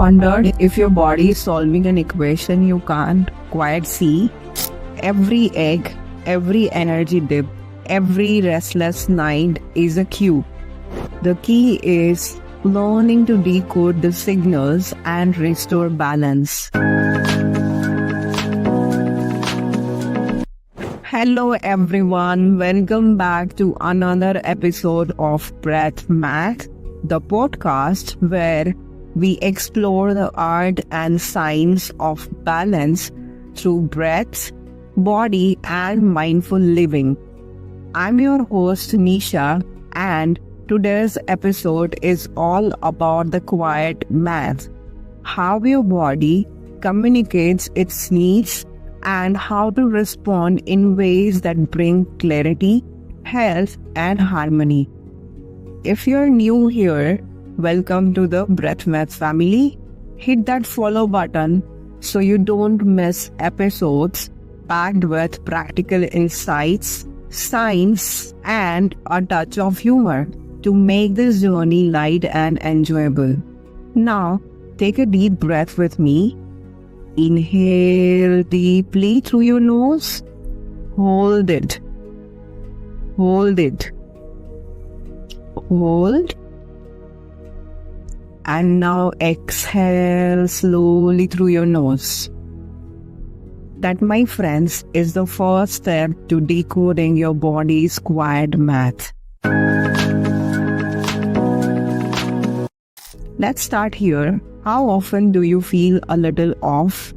wondered if your body is solving an equation you can't quite see? Every egg, every energy dip, every restless night is a cue. The key is learning to decode the signals and restore balance. Hello everyone, welcome back to another episode of Breath Math, the podcast where we explore the art and science of balance through breath, body, and mindful living. I'm your host Nisha, and today's episode is all about the quiet math, how your body communicates its needs and how to respond in ways that bring clarity, health, and harmony. If you're new here, welcome to the Breath Math family. Hit that follow button so you don't miss episodes packed with practical insights, science, and a touch of humor to make this journey light and enjoyable. Now, take a deep breath with me. Inhale deeply through your nose. Hold it. Hold it. Hold. And now exhale slowly through your nose. That, my friends, is the first step to decoding your body's quiet math. Let's start here. How often do you feel a little off,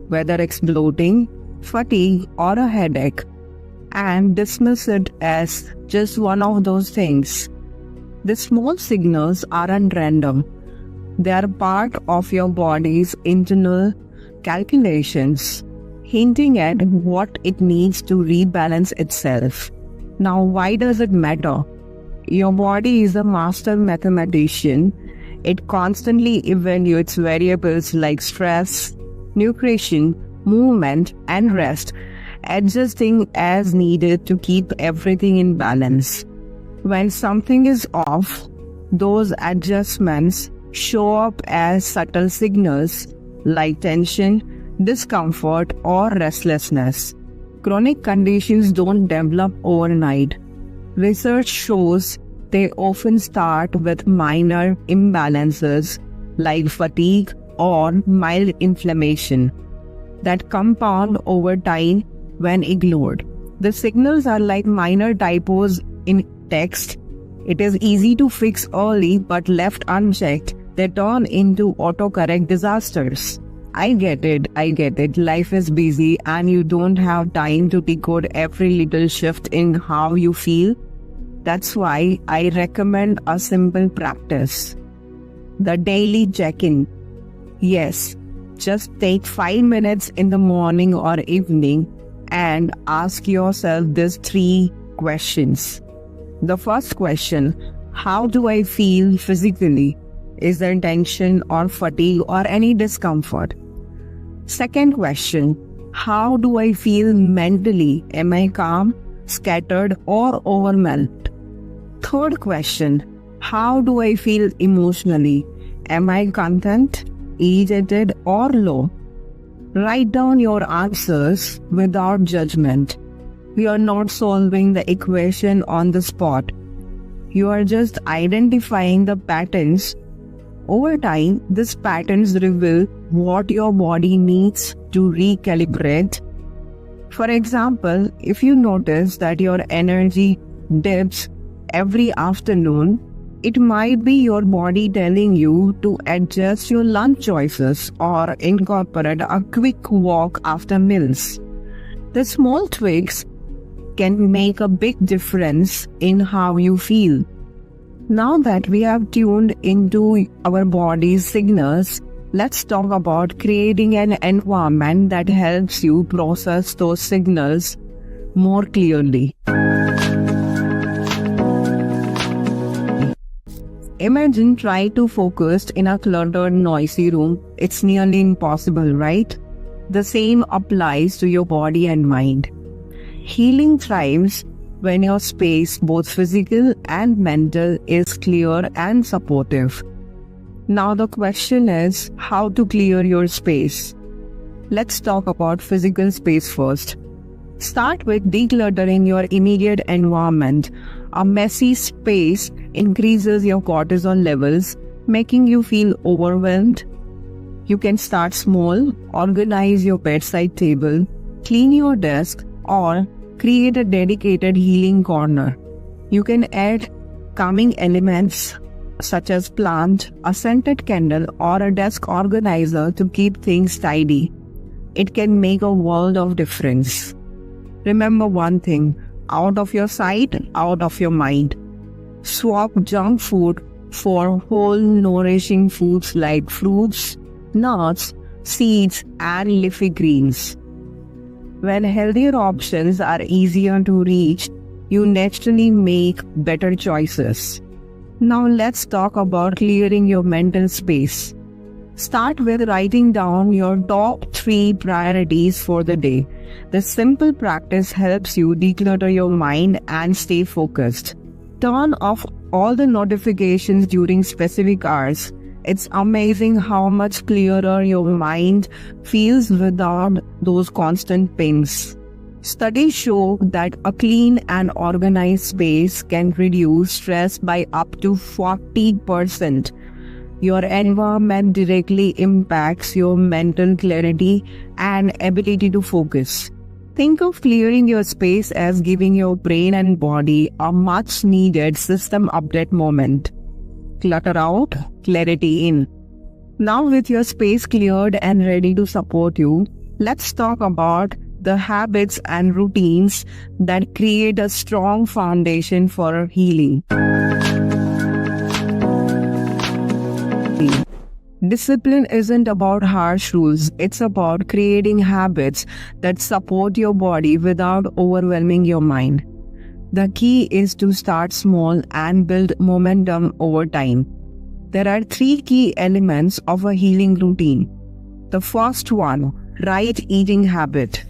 whether it's bloating, fatigue, or a headache, and dismiss it as just one of those things? The small signals aren't random. They are part of your body's internal calculations, hinting at what it needs to rebalance itself. Now, why does it matter? Your body is a master mathematician. It constantly evaluates variables like stress, nutrition, movement, and rest, adjusting as needed to keep everything in balance. When something is off, those adjustments show up as subtle signals like tension, discomfort, or restlessness. Chronic conditions don't develop overnight. Research shows they often start with minor imbalances like fatigue or mild inflammation that compound over time when ignored. The signals are like minor typos in text. It is easy to fix early, but left unchecked, they turn into autocorrect disasters. I get it. Life is busy and you don't have time to decode every little shift in how you feel. That's why I recommend a simple practice. The daily check-in. Yes, just take 5 minutes in the morning or evening and ask yourself these 3 questions. The first question, how do I feel physically? Is there tension or fatigue or any discomfort? Second question, how do I feel mentally? Am I calm, scattered, or overwhelmed? Third question, how do I feel emotionally? Am I content, agitated, or low? Write down your answers without judgment. You are not solving the equation on the spot. You are just identifying the patterns. Over time, these patterns reveal what your body needs to recalibrate. For example, if you notice that your energy dips every afternoon, it might be your body telling you to adjust your lunch choices or incorporate a quick walk after meals. The small tweaks can make a big difference in how you feel. Now that we have tuned into our body's signals, let's talk about creating an environment that helps you process those signals more clearly. Imagine trying to focus in a cluttered, noisy room. It's nearly impossible, right? The same applies to your body and mind. Healing thrives when your space, both physical and mental, is clear and supportive. Now the question is how to clear your space. Let's talk about physical space first. Start with decluttering your immediate environment. A messy space increases your cortisol levels, making you feel overwhelmed. You can start small, organize your bedside table, clean your desk, or create a dedicated healing corner. You can add calming elements such as plant, a scented candle, or a desk organizer to keep things tidy. It can make a world of difference. Remember one thing, out of your sight, out of your mind. Swap junk food for whole nourishing foods like fruits, nuts, seeds, and leafy greens. When healthier options are easier to reach, you naturally make better choices. Now let's talk about clearing your mental space. Start with writing down your top 3 priorities for the day. This simple practice helps you declutter your mind and stay focused. Turn off all the notifications during specific hours. It's amazing how much clearer your mind feels without those constant pings. Studies show that a clean and organized space can reduce stress by up to 40%. Your environment directly impacts your mental clarity and ability to focus. Think of clearing your space as giving your brain and body a much needed system update moment. Clutter out, clarity in. Now with your space cleared and ready to support you, let's talk about the habits and routines that create a strong foundation for healing. Discipline isn't about harsh rules, it's about creating habits that support your body without overwhelming your mind. The key is to start small and build momentum over time. There are 3 key elements of a healing routine. The first one, right eating habit.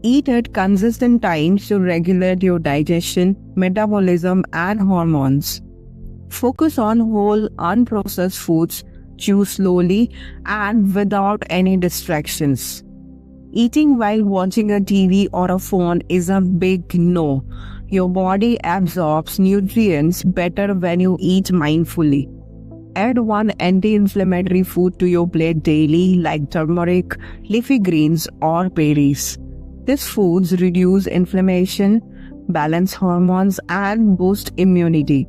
Eat at consistent times to regulate your digestion, metabolism, and hormones. Focus on whole, unprocessed foods. Chew slowly and without any distractions. Eating while watching a TV or a phone is a big no. Your body absorbs nutrients better when you eat mindfully. Add one anti-inflammatory food to your plate daily like turmeric, leafy greens, or berries. These foods reduce inflammation, balance hormones, and boost immunity.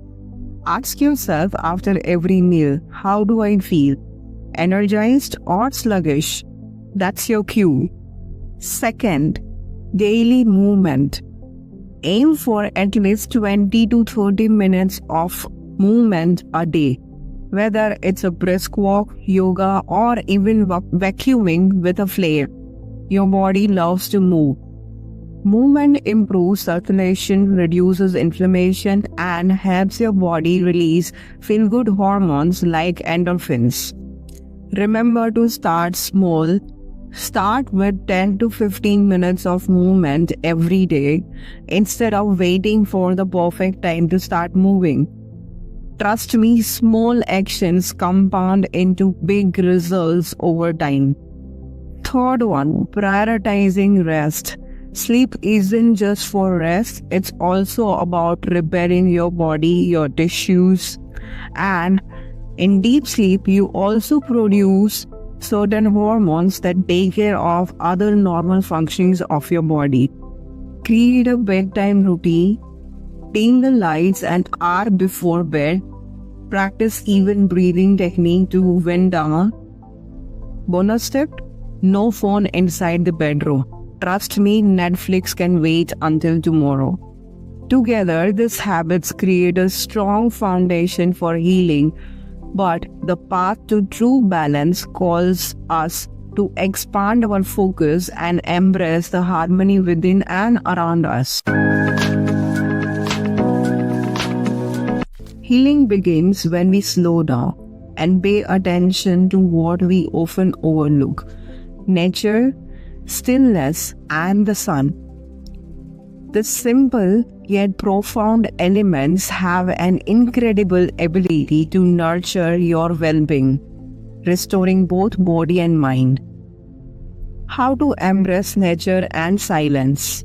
Ask yourself after every meal, how do I feel? Energized or sluggish? That's your cue. Second, daily movement. Aim for at least 20 to 30 minutes of movement a day. Whether it's a brisk walk, yoga, or even vacuuming with a flare. Your body loves to move. Movement improves circulation, reduces inflammation, and helps your body release feel-good hormones like endorphins. Remember to start small. Start with 10 to 15 minutes of movement every day instead of waiting for the perfect time to start moving. Trust me, small actions compound into big results over time. Third one, prioritizing rest. Sleep isn't just for rest, it's also about repairing your body, your tissues. And in deep sleep, you also produce certain hormones that take care of other normal functions of your body. Create a bedtime routine. Dim the lights an hour before bed. Practice even breathing technique to wind down. Bonus tip, no phone inside the bedroom. Trust me, Netflix can wait until tomorrow. Together, these habits create a strong foundation for healing, but the path to true balance calls us to expand our focus and embrace the harmony within and around us. Healing begins when we slow down and pay attention to what we often overlook: nature, stillness, and the sun. The simple yet profound elements have an incredible ability to nurture your well-being. restoring both body and mind. How to embrace nature and silence.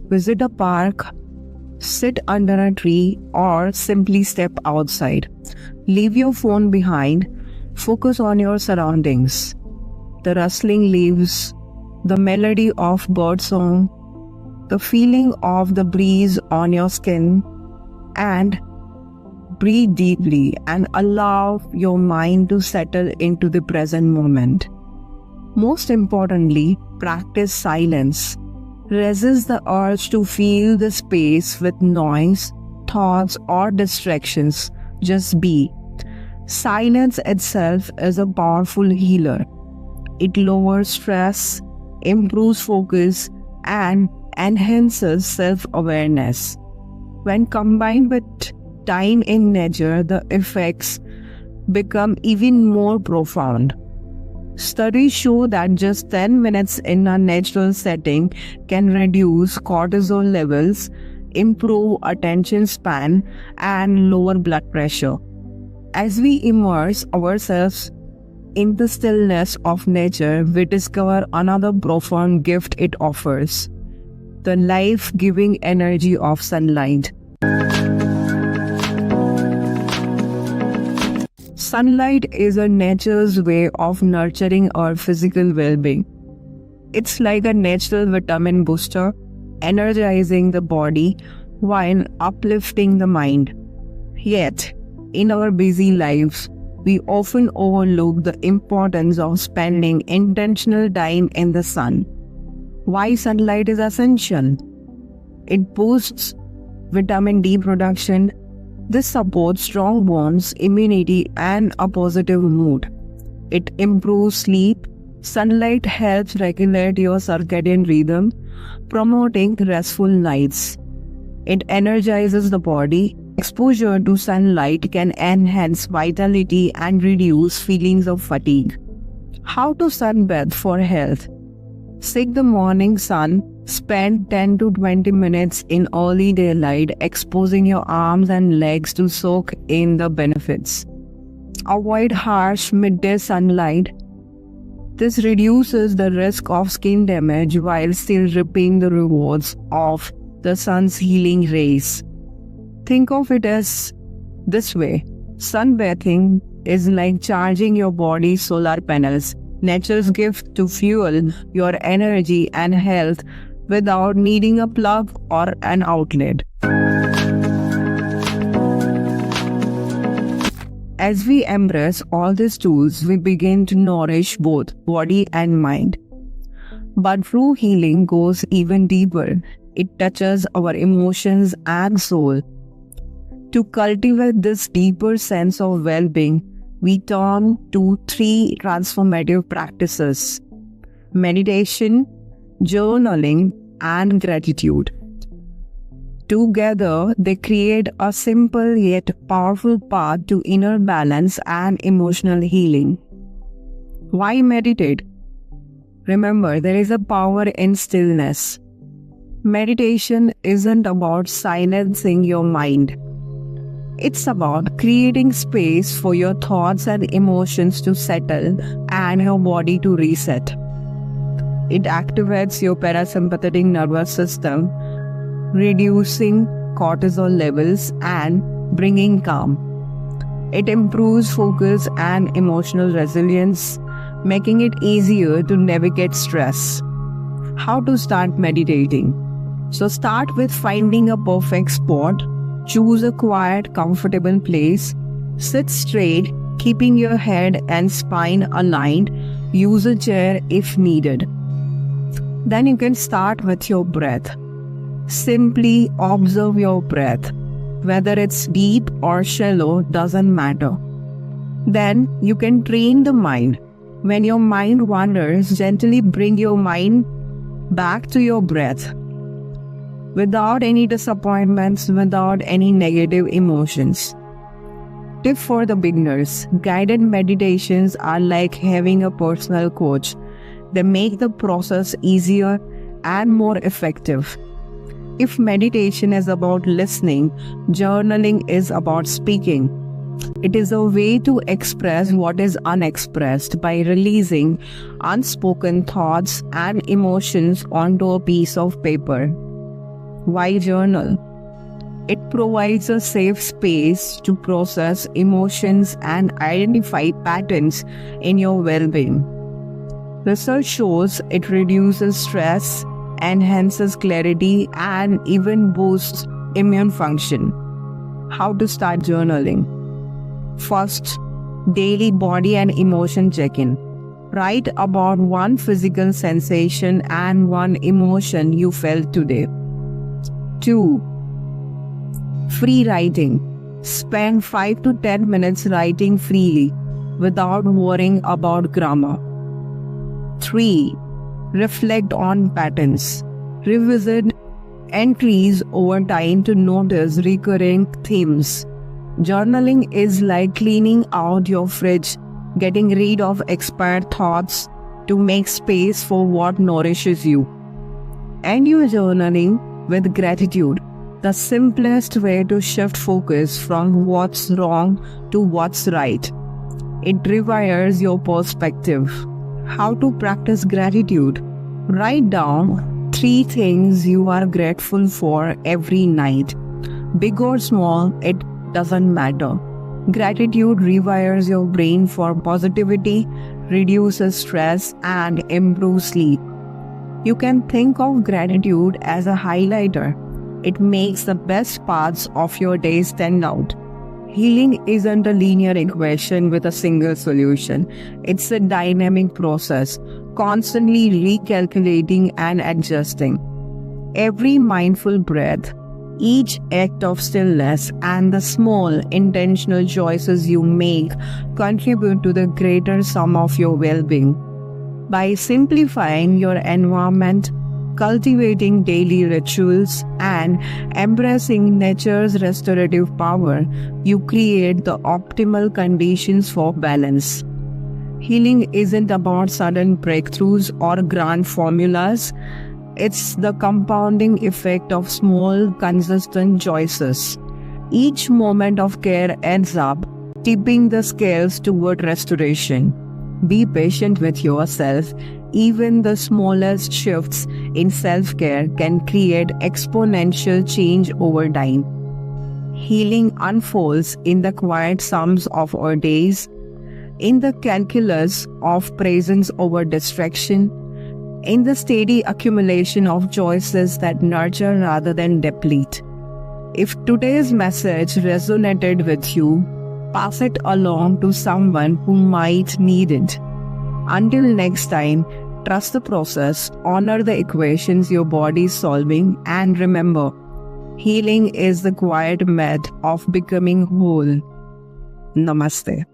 Visit a park, sit under a tree, or simply step outside. Leave your phone behind. Focus on your surroundings. The rustling leaves, the melody of birdsong, the feeling of the breeze on your skin, and breathe deeply and allow your mind to settle into the present moment. Most importantly, practice silence. Resist the urge to fill the space with noise, thoughts, or distractions. Just be. Silence itself is a powerful healer. It lowers stress, improves focus, and enhances self-awareness. When combined with time in nature, the effects become even more profound. Studies show that just 10 minutes in a natural setting can reduce cortisol levels, improve attention span, and lower blood pressure. As we immerse ourselves in the stillness of nature, we discover another profound gift it offers: the life-giving energy of sunlight. Sunlight is a nature's way of nurturing our physical well-being. It's like a natural vitamin booster, energizing the body while uplifting the mind. Yet, in our busy lives, we often overlook the importance of spending intentional time in the sun. Why sunlight is essential? It boosts vitamin D production. This supports strong bones, immunity, and a positive mood. It improves sleep. Sunlight helps regulate your circadian rhythm, promoting restful nights. It energizes the body. Exposure to sunlight can enhance vitality and reduce feelings of fatigue. How to sunbathe for health? Seek the morning sun. Spend 10 to 20 minutes in early daylight, exposing your arms and legs to soak in the benefits. Avoid harsh midday sunlight. This reduces the risk of skin damage while still reaping the rewards of the sun's healing rays. Think of it as this way: sunbathing is like charging your body's solar panels, nature's gift to fuel your energy and health without needing a plug or an outlet. As we embrace all these tools, we begin to nourish both body and mind. But true healing goes even deeper. It touches our emotions and soul. To cultivate this deeper sense of well-being, we turn to 3 transformative practices: meditation, journaling, and gratitude. Together, they create a simple yet powerful path to inner balance and emotional healing. Why meditate? Remember, there is a power in stillness. Meditation isn't about silencing your mind. It's about creating space for your thoughts and emotions to settle and your body to reset. It activates your parasympathetic nervous system, reducing cortisol levels and bringing calm. It improves focus and emotional resilience, making it easier to navigate stress. How to start meditating? So start with finding a perfect spot. Choose a quiet, comfortable place. Sit straight, keeping your head and spine aligned. Use a chair if needed. Then you can start with your breath. Simply observe your breath. Whether it's deep or shallow doesn't matter. Then you can train the mind. When your mind wanders, gently bring your mind back to your breath. Without any disappointments, without any negative emotions. Tip for the beginners: guided meditations are like having a personal coach. They make the process easier and more effective. If meditation is about listening, journaling is about speaking. It is a way to express what is unexpressed by releasing unspoken thoughts and emotions onto a piece of paper. Why journal? It provides a safe space to process emotions and identify patterns in your well-being. Research shows it reduces stress, enhances clarity, and even boosts immune function. How to start journaling? First, daily body and emotion check-in. Write about one physical sensation and one emotion you felt today. 2. Free writing. Spend 5 to 10 minutes writing freely without worrying about grammar. 3. Reflect on patterns. Revisit entries over time to notice recurring themes. Journaling is like cleaning out your fridge, getting rid of expired thoughts to make space for what nourishes you. End your journaling with gratitude, the simplest way to shift focus from what's wrong to what's right. It rewires your perspective. How to practice gratitude? Write down 3 things you are grateful for every night. Big or small, it doesn't matter. Gratitude rewires your brain for positivity, reduces stress, and improves sleep. You can think of gratitude as a highlighter. It makes the best parts of your day stand out. Healing isn't a linear equation with a single solution. It's a dynamic process, constantly recalculating and adjusting. Every mindful breath, each act of stillness, and the small intentional choices you make contribute to the greater sum of your well-being. By simplifying your environment, cultivating daily rituals, and embracing nature's restorative power, you create the optimal conditions for balance. Healing isn't about sudden breakthroughs or grand formulas. It's the compounding effect of small, consistent choices. Each moment of care adds up, tipping the scales toward restoration. Be patient with yourself. Even the smallest shifts in self-care can create exponential change over time. Healing unfolds in the quiet sums of our days, in the calculus of presence over distraction, in the steady accumulation of choices that nurture rather than deplete. If today's message resonated with you, pass it along to someone who might need it. Until next time, trust the process, honor the equations your body is solving, and remember, healing is the quiet math of becoming whole. Namaste.